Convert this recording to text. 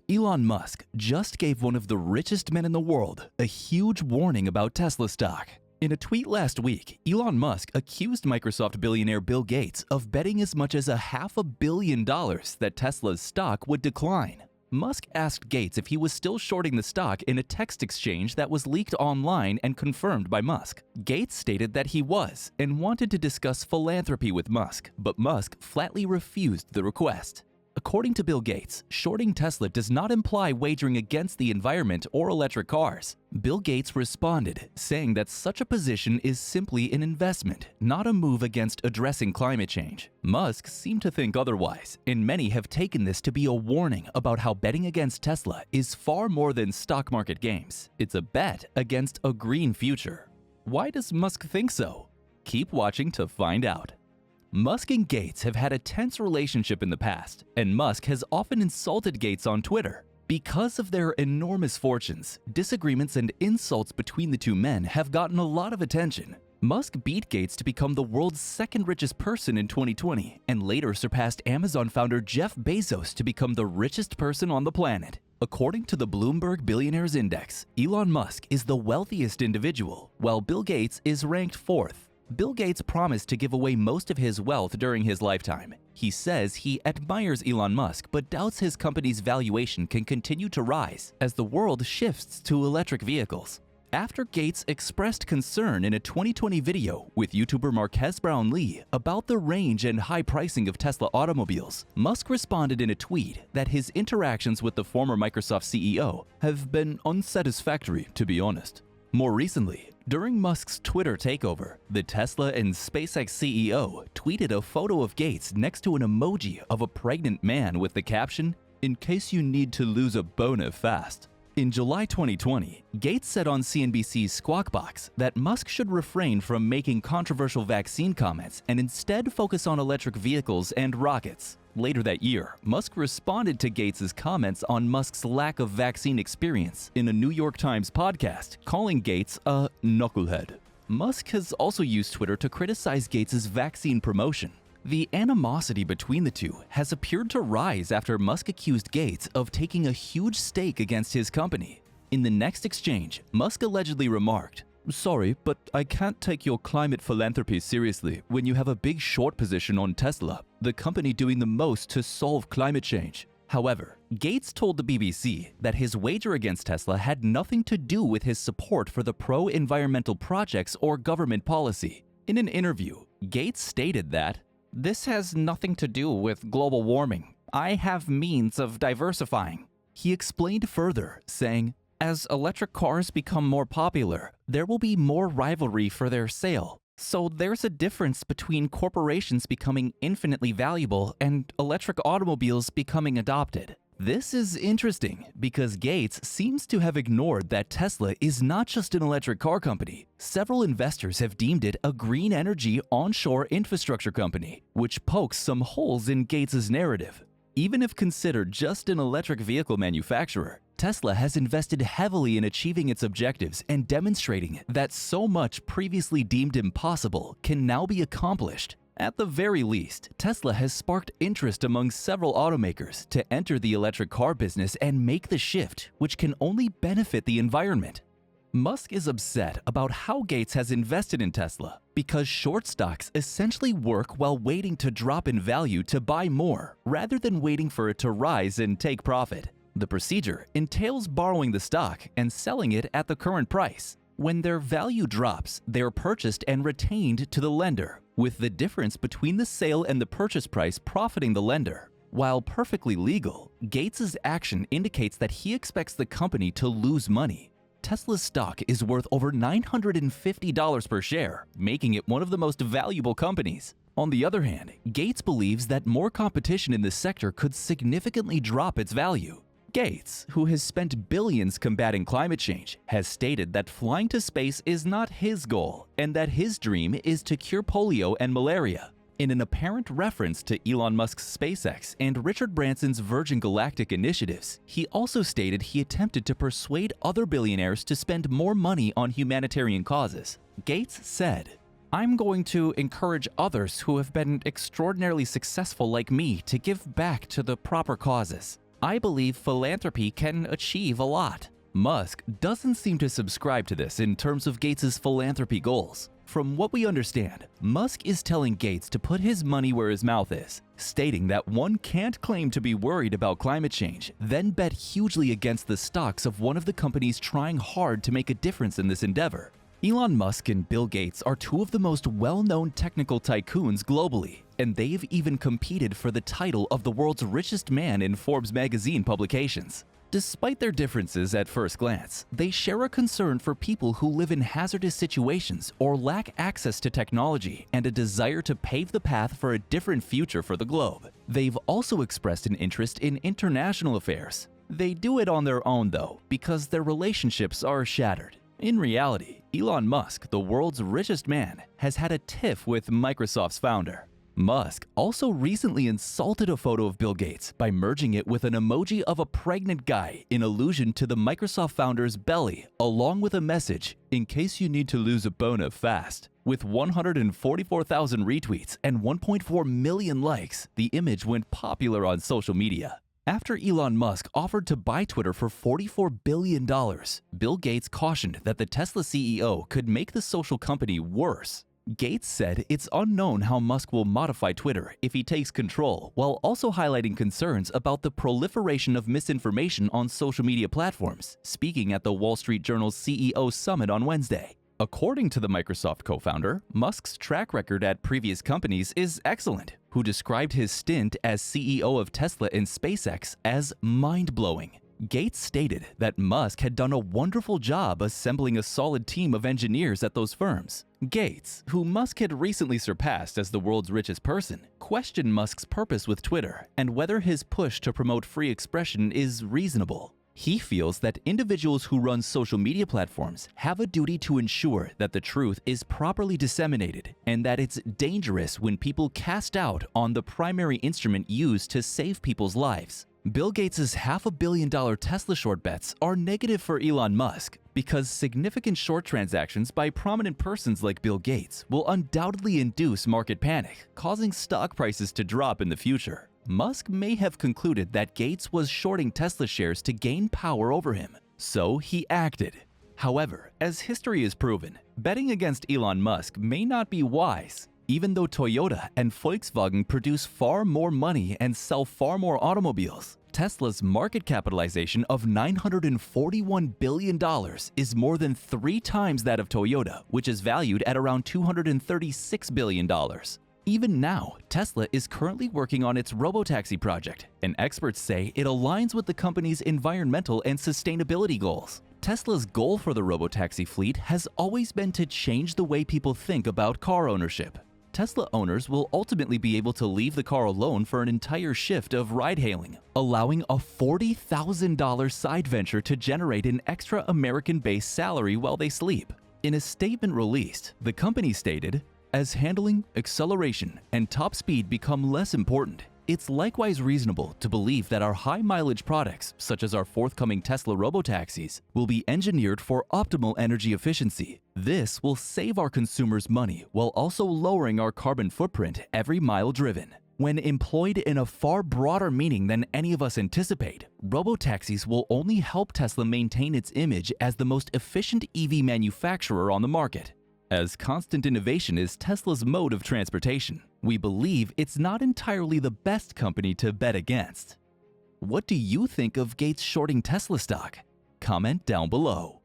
Elon Musk just gave one of the richest men in the world a huge warning about Tesla stock. In a tweet last week, Elon Musk accused Microsoft billionaire Bill Gates of betting as much as $500 million that Tesla's stock would decline. Musk asked Gates if he was still shorting the stock in a text exchange that was leaked online and confirmed by Musk. Gates stated that he was and wanted to discuss philanthropy with Musk, but Musk flatly refused the request. According to Bill Gates, shorting Tesla does not imply wagering against the environment or electric cars. Bill Gates responded, saying that such a position is simply an investment, not a move against addressing climate change. Musk seemed to think otherwise, and many have taken this to be a warning about how betting against Tesla is far more than stock market games. It's a bet against a green future. Why does Musk think so? Keep watching to find out. Musk and Gates have had a tense relationship in the past, and Musk has often insulted Gates on Twitter. Because of their enormous fortunes, disagreements and insults between the two men have gotten a lot of attention. Musk beat Gates to become the world's second richest person in 2020, and later surpassed Amazon founder Jeff Bezos to become the richest person on the planet. According to the Bloomberg Billionaires Index, Elon Musk is the wealthiest individual, while Bill Gates is ranked fourth. Bill Gates promised to give away most of his wealth during his lifetime. He says he admires Elon Musk but doubts his company's valuation can continue to rise as the world shifts to electric vehicles. After Gates expressed concern in a 2020 video with YouTuber Marques Brownlee about the range and high pricing of Tesla automobiles, Musk responded in a tweet that his interactions with the former Microsoft CEO have been unsatisfactory, to be honest. More recently, during Musk's Twitter takeover, the Tesla and SpaceX CEO tweeted a photo of Gates next to an emoji of a pregnant man with the caption, "In case you need to lose a boner fast." In July 2020, Gates said on CNBC's Squawk Box that Musk should refrain from making controversial vaccine comments and instead focus on electric vehicles and rockets. Later that year, Musk responded to Gates' comments on Musk's lack of vaccine experience in a New York Times podcast, calling Gates a knucklehead. Musk has also used Twitter to criticize Gates' vaccine promotion. The animosity between the two has appeared to rise after Musk accused Gates of taking a huge stake against his company. In the next exchange, Musk allegedly remarked, "Sorry, but I can't take your climate philanthropy seriously when you have a big short position on Tesla, the company doing the most to solve climate change." However, Gates told the BBC that his wager against Tesla had nothing to do with his support for the pro-environmental projects or government policy. In an interview, Gates stated that, "This has nothing to do with global warming. I have means of diversifying." He explained further, saying, "As electric cars become more popular, there will be more rivalry for their sale. So there's a difference between corporations becoming infinitely valuable and electric automobiles becoming adopted." This is interesting because Gates seems to have ignored that Tesla is not just an electric car company. Several investors have deemed it a green energy onshore infrastructure company, which pokes some holes in Gates' narrative. Even if considered just an electric vehicle manufacturer, Tesla has invested heavily in achieving its objectives and demonstrating that so much previously deemed impossible can now be accomplished. At the very least, Tesla has sparked interest among several automakers to enter the electric car business and make the shift, which can only benefit the environment. Musk is upset about how Gates has invested in Tesla because short stocks essentially work while waiting to drop in value to buy more, rather than waiting for it to rise and take profit. The procedure entails borrowing the stock and selling it at the current price. When their value drops, they are purchased and retained to the lender, with the difference between the sale and the purchase price profiting the lender. While perfectly legal, Gates' action indicates that he expects the company to lose money. Tesla's stock is worth over $950 per share, making it one of the most valuable companies. On the other hand, Gates believes that more competition in the sector could significantly drop its value. Gates, who has spent billions combating climate change, has stated that flying to space is not his goal and that his dream is to cure polio and malaria. In an apparent reference to Elon Musk's SpaceX and Richard Branson's Virgin Galactic initiatives, he also stated he attempted to persuade other billionaires to spend more money on humanitarian causes. Gates said, "I'm going to encourage others who have been extraordinarily successful like me to give back to the proper causes. I believe philanthropy can achieve a lot. Musk doesn't seem to subscribe to this in terms of Gates' philanthropy goals. From what we understand, Musk is telling Gates to put his money where his mouth is, stating that one can't claim to be worried about climate change, then bet hugely against the stocks of one of the companies trying hard to make a difference in this endeavor. Elon Musk and Bill Gates are two of the most well-known technical tycoons globally, and they've even competed for the title of the world's richest man in Forbes magazine publications. Despite their differences at first glance, they share a concern for people who live in hazardous situations or lack access to technology and a desire to pave the path for a different future for the globe. They've also expressed an interest in international affairs. They do it on their own though, because their relationships are shattered. In reality, Elon Musk, the world's richest man, has had a tiff with Microsoft's founder. Musk also recently insulted a photo of Bill Gates by merging it with an emoji of a pregnant guy in allusion to the Microsoft founder's belly, along with a message, "In case you need to lose a boner fast." With 144,000 retweets and 1.4 million likes, the image went popular on social media. After Elon Musk offered to buy Twitter for $44 billion, Bill Gates cautioned that the Tesla CEO could make the social company worse. Gates said it's unknown how Musk will modify Twitter if he takes control, while also highlighting concerns about the proliferation of misinformation on social media platforms, speaking at the Wall Street Journal's CEO Summit on Wednesday. According to the Microsoft co-founder, Musk's track record at previous companies is excellent, who described his stint as CEO of Tesla and SpaceX as mind-blowing. Gates stated that Musk had done a wonderful job assembling a solid team of engineers at those firms. Gates, who Musk had recently surpassed as the world's richest person, questioned Musk's purpose with Twitter and whether his push to promote free expression is reasonable. He feels that individuals who run social media platforms have a duty to ensure that the truth is properly disseminated and that it's dangerous when people cast doubt on the primary instrument used to save people's lives. Bill Gates' $500 million Tesla short bets are negative for Elon Musk because significant short transactions by prominent persons like Bill Gates will undoubtedly induce market panic, causing stock prices to drop in the future. Musk may have concluded that Gates was shorting Tesla shares to gain power over him, so he acted. However, as history has proven, betting against Elon Musk may not be wise. Even though Toyota and Volkswagen produce far more money and sell far more automobiles, Tesla's market capitalization of $941 billion is more than 3 times that of Toyota, which is valued at around $236 billion. Even now, Tesla is currently working on its robotaxi project, and experts say it aligns with the company's environmental and sustainability goals. Tesla's goal for the robotaxi fleet has always been to change the way people think about car ownership. Tesla owners will ultimately be able to leave the car alone for an entire shift of ride-hailing, allowing a $40,000 side venture to generate an extra American-based salary while they sleep. In a statement released, the company stated, "As handling, acceleration, and top speed become less important, it's likewise reasonable to believe that our high-mileage products, such as our forthcoming Tesla robotaxis, will be engineered for optimal energy efficiency. This will save our consumers money while also lowering our carbon footprint every mile driven." When employed in a far broader meaning than any of us anticipate, robotaxis will only help Tesla maintain its image as the most efficient EV manufacturer on the market. As constant innovation is Tesla's mode of transportation, we believe it's not entirely the best company to bet against. What do you think of Gates shorting Tesla stock? Comment down below.